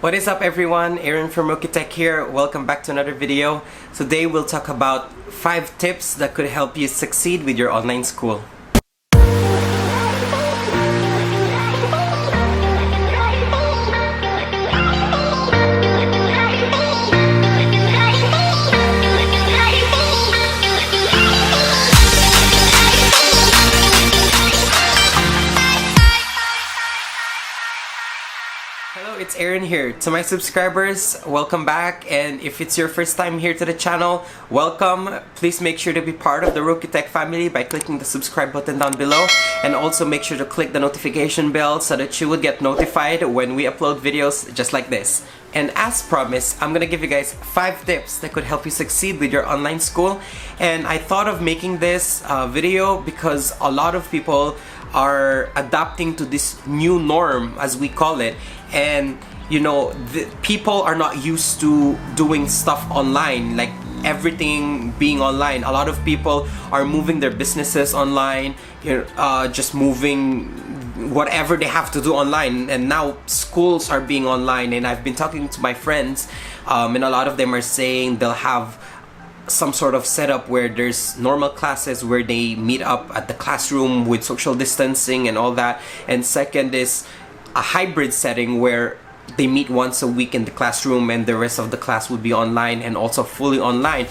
What is up everyone, Aaron from RoqueTech here. Welcome back to another video. Today we'll talk about 5 tips that could help you succeed with your online school. Hello, it's Aaron here. To my subscribers, welcome back, and if it's your first time here to the channel, welcome. Please make sure to be part of the RoqueTech family by clicking the subscribe button down below, and also make sure to click the notification bell so that you would get notified when we upload videos just like this. And as promised, I'm gonna give you guys 5 tips that could help you succeed with your online school. And I thought of making this video because a lot of people are adapting to this new norm, as we call it, and you know, people are not used to doing stuff online, like everything being online. A lot of people are moving their businesses online, just moving whatever they have to do online, and now schools are being online. And I've been talking to my friends, and a lot of them are saying they'll have some sort of setup where there's normal classes where they meet up at the classroom with social distancing and all that, and second is a hybrid setting where they meet once a week in the classroom and the rest of the class would be online and also fully online.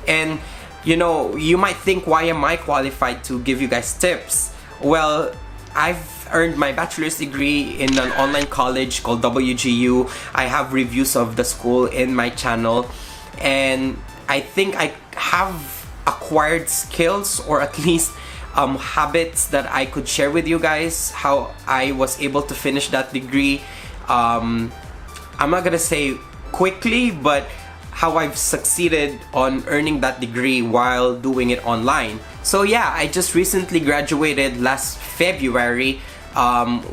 And you know, you might think, why am I qualified to give you guys tips? Well, I've earned my bachelor's degree in an online college called WGU. I have reviews of the school in my channel, and I think I have acquired skills, or at least habits that I could share with you guys, how I was able to finish that degree. I'm not gonna say quickly, but how I've succeeded on earning that degree while doing it online. So yeah, I just recently graduated last February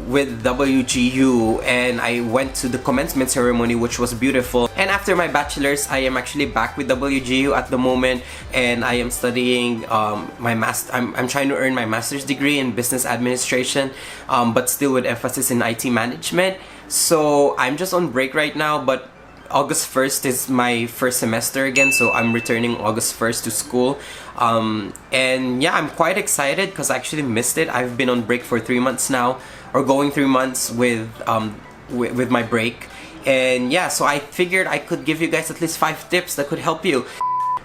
with WGU, and I went to the commencement ceremony, which was beautiful. And after my bachelor's, I am actually back with WGU at the moment, and I am studying I'm trying to earn my master's degree in business administration, but still with emphasis in IT management. So I'm just on break right now, but August 1st is my first semester again, so I'm returning August 1st to school. And yeah, I'm quite excited because I actually missed it. I've been on break for 3 months now, or going 3 months with my break. And yeah, so I figured I could give you guys at least 5 tips that could help you.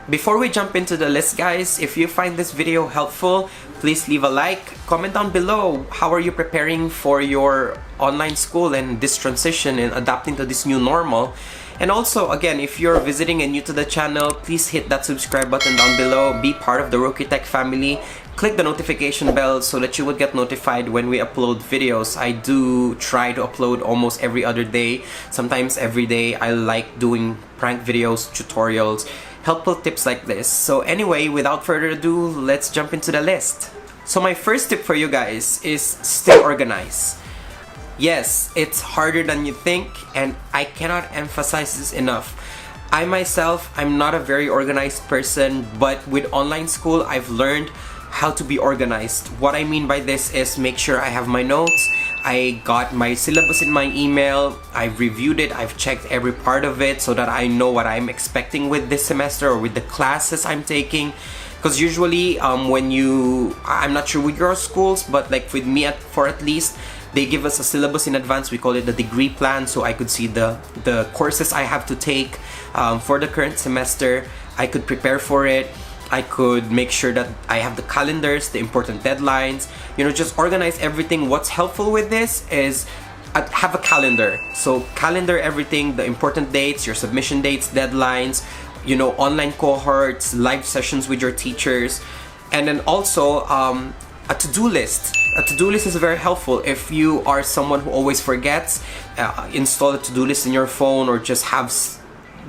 Before we jump into the list, guys, if you find this video helpful, please leave a like, comment down below, how are you preparing for your online school and this transition and adapting to this new normal. And also, again, if you're visiting and new to the channel, please hit that subscribe button down below, be part of the RoqueTech family, click the notification bell so that you would get notified when we upload videos. I do try to upload almost every other day, sometimes every day. I like doing prank videos, tutorials, helpful tips like this. So anyway, without further ado, let's jump into the list. So my first tip for you guys is stay organized. Yes, it's harder than you think, and I cannot emphasize this enough. I myself, I'm not a very organized person, but with online school, I've learned how to be organized. What I mean by this is make sure I have my notes, I got my syllabus in my email, I've reviewed it, I've checked every part of it so that I know what I'm expecting with this semester or with the classes I'm taking. Because usually I'm not sure with your schools, but like with me for at least, they give us a syllabus in advance. We call it the degree plan, so I could see the courses I have to take for the current semester. I could prepare for it. I could make sure that I have the calendars, the important deadlines, you know, just organize everything. What's helpful with this is have a calendar. So calendar everything, the important dates, your submission dates, deadlines, you know, online cohorts, live sessions with your teachers, and then also a to-do list. A to-do list is very helpful if you are someone who always forgets. Install a to-do list in your phone, or just have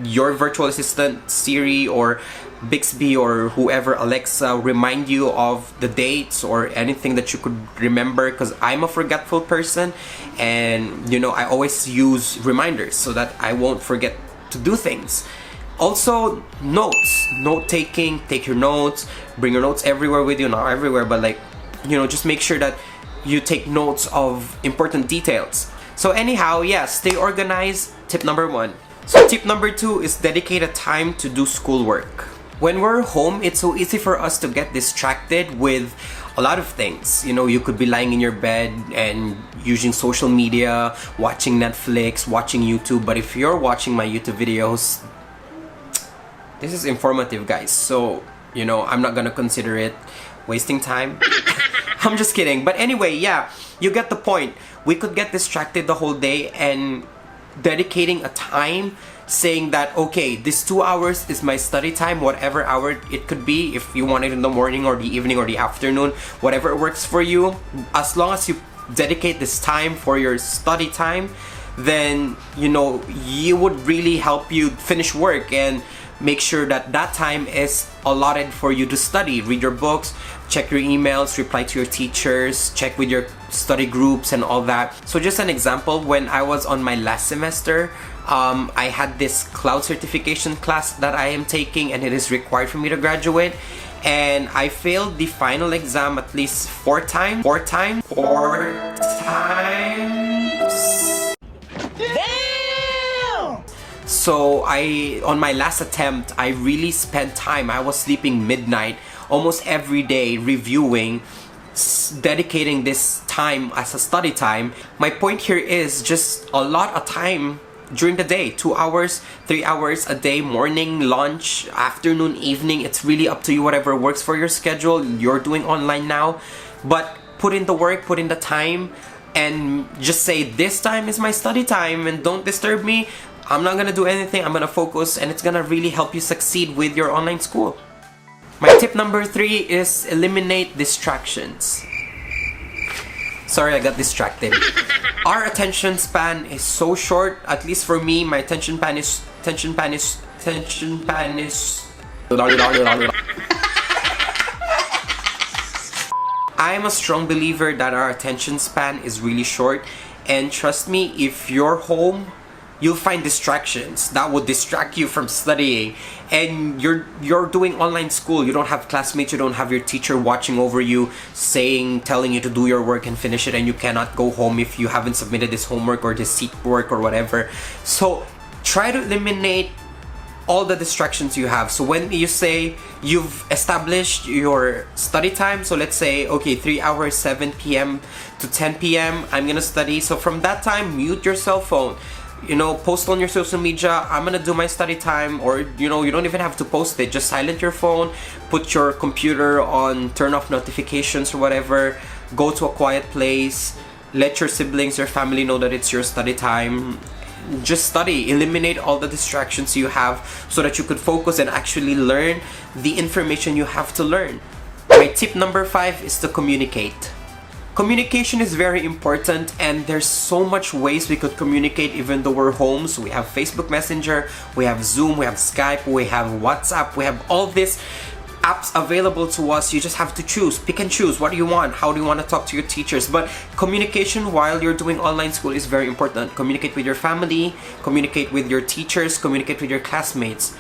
your virtual assistant Siri or Bixby or whoever, Alexa, remind you of the dates or anything that you could remember, because I'm a forgetful person, and you know, I always use reminders so that I won't forget to do things. Also, notes, note taking, take your notes, bring your notes everywhere with you, not everywhere, but like, you know, just make sure that you take notes of important details. So anyhow, yeah, stay organized, tip number 1. So tip number 2 is dedicate a time to do schoolwork. When we're home, it's so easy for us to get distracted with a lot of things. You know, you could be lying in your bed and using social media, watching Netflix, watching YouTube. But if you're watching my YouTube videos, this is informative, guys. So, you know, I'm not gonna consider it wasting time. I'm just kidding. But anyway, yeah, you get the point. We could get distracted the whole day, and dedicating a time saying that, okay, this 2 hours is my study time, whatever hour it could be, if you want it in the morning or the evening or the afternoon, whatever works for you, as long as you dedicate this time for your study time, then, you know, you would really help you finish work and make sure that that time is allotted for you to study, read your books, check your emails, reply to your teachers, check with your study groups and all that. So just an example, when I was on my last semester, I had this cloud certification class that I am taking, and it is required for me to graduate, and I failed the final exam at least 4 times. Four times. So on my last attempt, I really spent time. I was sleeping midnight almost every day, reviewing, dedicating this time as a study time. My point here is just a lot of time during the day, 2 hours, 3 hours a day, morning, lunch, afternoon, evening. It's really up to you, whatever works for your schedule. You're doing online now, but put in the work, put in the time, and just say, this time is my study time and don't disturb me. I'm not gonna do anything. I'm gonna focus, and it's gonna really help you succeed with your online school. My tip number 3 is eliminate distractions. Sorry, I got distracted. Our attention span is so short. At least for me, my attention span is I'm a strong believer that our attention span is really short, and trust me, if you're home, you'll find distractions that would distract you from studying, and you're doing online school. You don't have classmates, you don't have your teacher watching over you, telling you to do your work and finish it, and you cannot go home if you haven't submitted this homework or this seat work or whatever. So try to eliminate all the distractions you have. So when you say you've established your study time, so let's say, okay, 3 hours, 7 p.m. to 10 p.m. I'm gonna study. So from that time, mute your cell phone. You know, post on your social media, I'm gonna do my study time, or, you know, you don't even have to post it. Just silent your phone, put your computer on, turn off notifications or whatever, go to a quiet place, let your siblings, your family know that it's your study time. Just study, eliminate all the distractions you have so that you could focus and actually learn the information you have to learn. My tip number 5 is to communicate. Communication is very important, and there's so much ways we could communicate even though we're home. So we have Facebook Messenger, we have Zoom, we have Skype, we have WhatsApp, we have all these apps available to us. You just have to choose, pick and choose. What do you want? How do you want to talk to your teachers? But communication while you're doing online school is very important. Communicate with your family, communicate with your teachers, communicate with your classmates.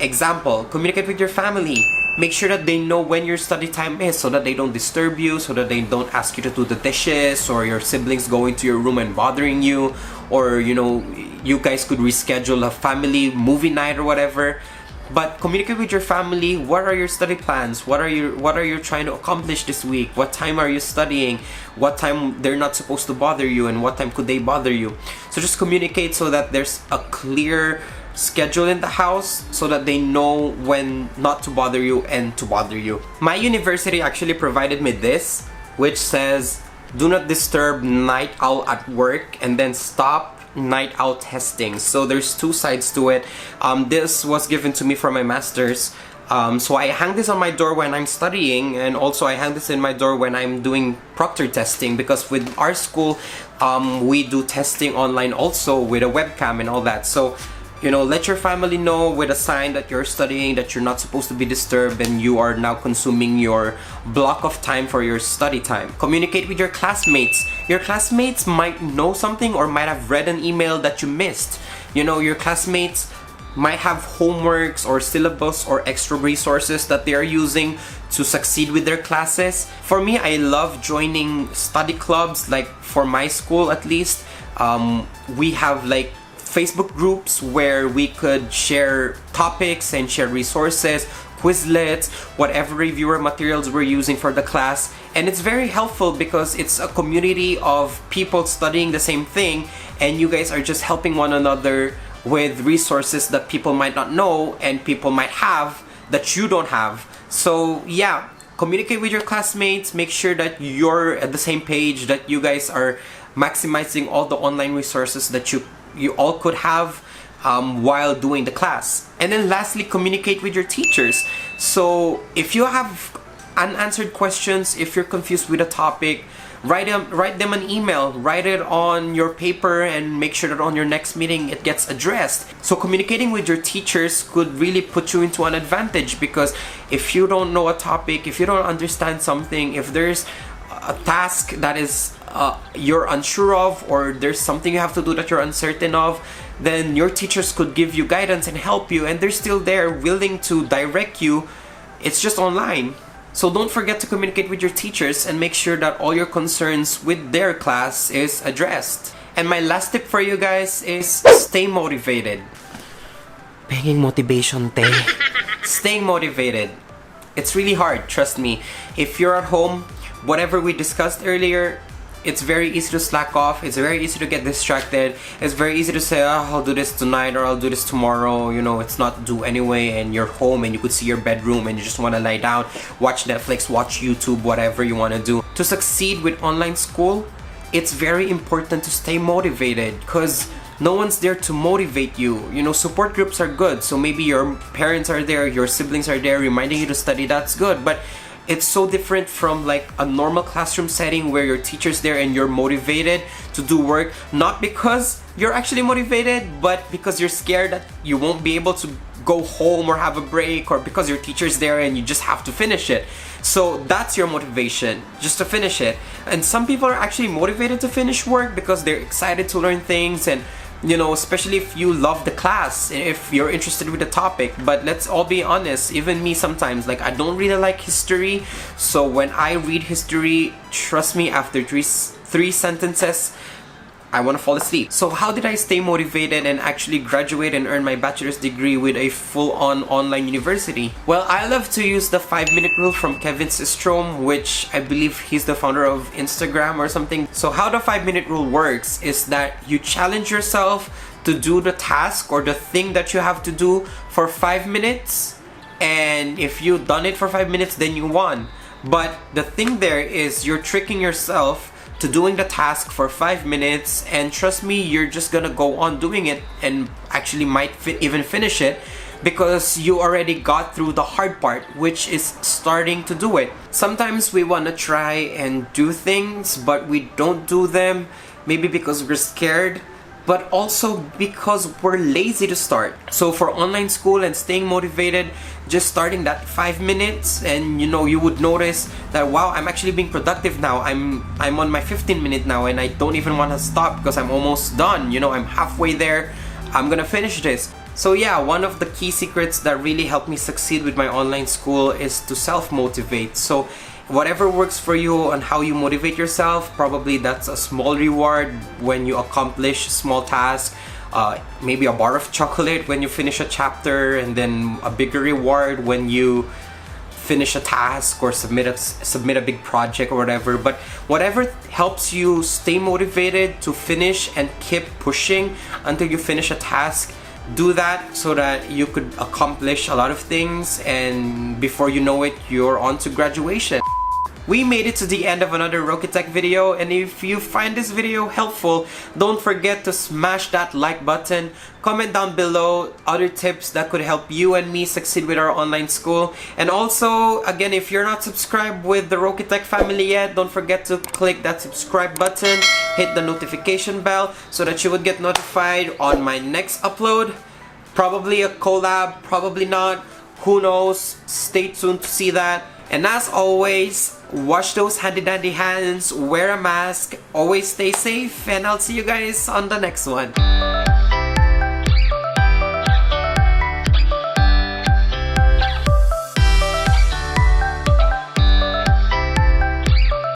Example, communicate with your family. Make sure that they know when your study time is so that they don't disturb you, so that they don't ask you to do the dishes, or your siblings go into your room and bothering you, or, you know, you guys could reschedule a family movie night or whatever. But communicate with your family. What are your study plans? What are you trying to accomplish this week? What time are you studying? What time they're not supposed to bother you, and what time could they bother you? So just communicate so that there's a clear schedule in the house, so that they know when not to bother you and to bother you. My university actually provided me this, which says, do not disturb night owl at work, and then stop night owl testing. So there's 2 sides to it. This was given to me for my master's. So I hang this on my door when I'm studying, and also I hang this in my door when I'm doing proctor testing, because with our school, we do testing online also with a webcam and all that. So, you know, let your family know with a sign that you're studying, that you're not supposed to be disturbed, and you are now consuming your block of time for your study time. Communicate with your classmates. Your classmates might know something or might have read an email that you missed. You know, your classmates might have homeworks or syllabus or extra resources that they are using to succeed with their classes. For me, I love joining study clubs. Like for my school at least, we have like Facebook groups where we could share topics and share resources, Quizlets, whatever reviewer materials we're using for the class. And it's very helpful because it's a community of people studying the same thing, and you guys are just helping one another with resources that people might not know and people might have that you don't have. So yeah, communicate with your classmates, make sure that you're at the same page, that you guys are maximizing all the online resources that you all could have while doing the class. And then lastly, communicate with your teachers. So if you have unanswered questions, if you're confused with a topic, write them an email, write it on your paper, and make sure that on your next meeting it gets addressed. So communicating with your teachers could really put you into an advantage, because if you don't know a topic, if you don't understand something, if there's a task that is you're unsure of, or there's something you have to do that you're uncertain of, then your teachers could give you guidance and help you, and they're still there willing to direct you. It's just online. So don't forget to communicate with your teachers and make sure that all your concerns with their class is addressed. And my last tip for you guys is stay motivated. Penging motivation, te. Staying motivated. It's really hard, trust me. If you're at home, whatever we discussed earlier, it's very easy to slack off. It's very easy to get distracted. It's very easy to say, oh, I'll do this tonight or I'll do this tomorrow. You know, it's not due anyway, and you're home and you could see your bedroom and you just want to lie down, watch Netflix, watch YouTube, whatever you want to do. To succeed with online school, it's very important to stay motivated, because no one's there to motivate you. You know, support groups are good. So maybe your parents are there, your siblings are there reminding you to study. That's good. But it's so different from like a normal classroom setting where your teacher's there and you're motivated to do work, not because you're actually motivated, but because you're scared that you won't be able to go home or have a break, or because your teacher's there and you just have to finish it. So that's your motivation, just to finish it. And some people are actually motivated to finish work because they're excited to learn things, and you know, especially if you love the class, if you're interested with the topic. But let's all be honest, even me sometimes, like, I don't really like history. So when I read history, trust me, after three sentences, I want to fall asleep. So how did I stay motivated and actually graduate and earn my bachelor's degree with a full-on online university? Well, I love to use the 5-minute rule from Kevin Systrom, which I believe he's the founder of Instagram or something. So how the 5-minute rule works is that you challenge yourself to do the task or the thing that you have to do for 5 minutes, and if you've done it for 5 minutes, then you won. But the thing there is you're tricking yourself to doing the task for 5 minutes, and trust me, you're just gonna go on doing it and actually might even finish it, because you already got through the hard part, which is starting to do it. Sometimes we want to try and do things, but we don't do them, maybe because we're scared, but also because we're lazy to start. So for online school and staying motivated, just starting that 5 minutes, and you know, you would notice that, wow, I'm actually being productive now. I'm on my 15-minute now, and I don't even want to stop because I'm almost done. You know, I'm halfway there. I'm gonna finish this. So yeah, one of the key secrets that really helped me succeed with my online school is to self-motivate. So whatever works for you on how you motivate yourself, probably that's a small reward when you accomplish a small task, maybe a bar of chocolate when you finish a chapter, and then a bigger reward when you finish a task or submit a big project or whatever. But whatever helps you stay motivated to finish and keep pushing until you finish a task, do that so that you could accomplish a lot of things, and before you know it, you're on to graduation. We made it to the end of another RoqueTech video, and if you find this video helpful, don't forget to smash that like button. Comment down below other tips that could help you and me succeed with our online school. And also, again, if you're not subscribed with the RoqueTech family yet, don't forget to click that subscribe button, hit the notification bell so that you would get notified on my next upload. Probably a collab, probably not, who knows. Stay tuned to see that. And as always, wash those handy dandy hands, wear a mask, always stay safe, and I'll see you guys on the next one.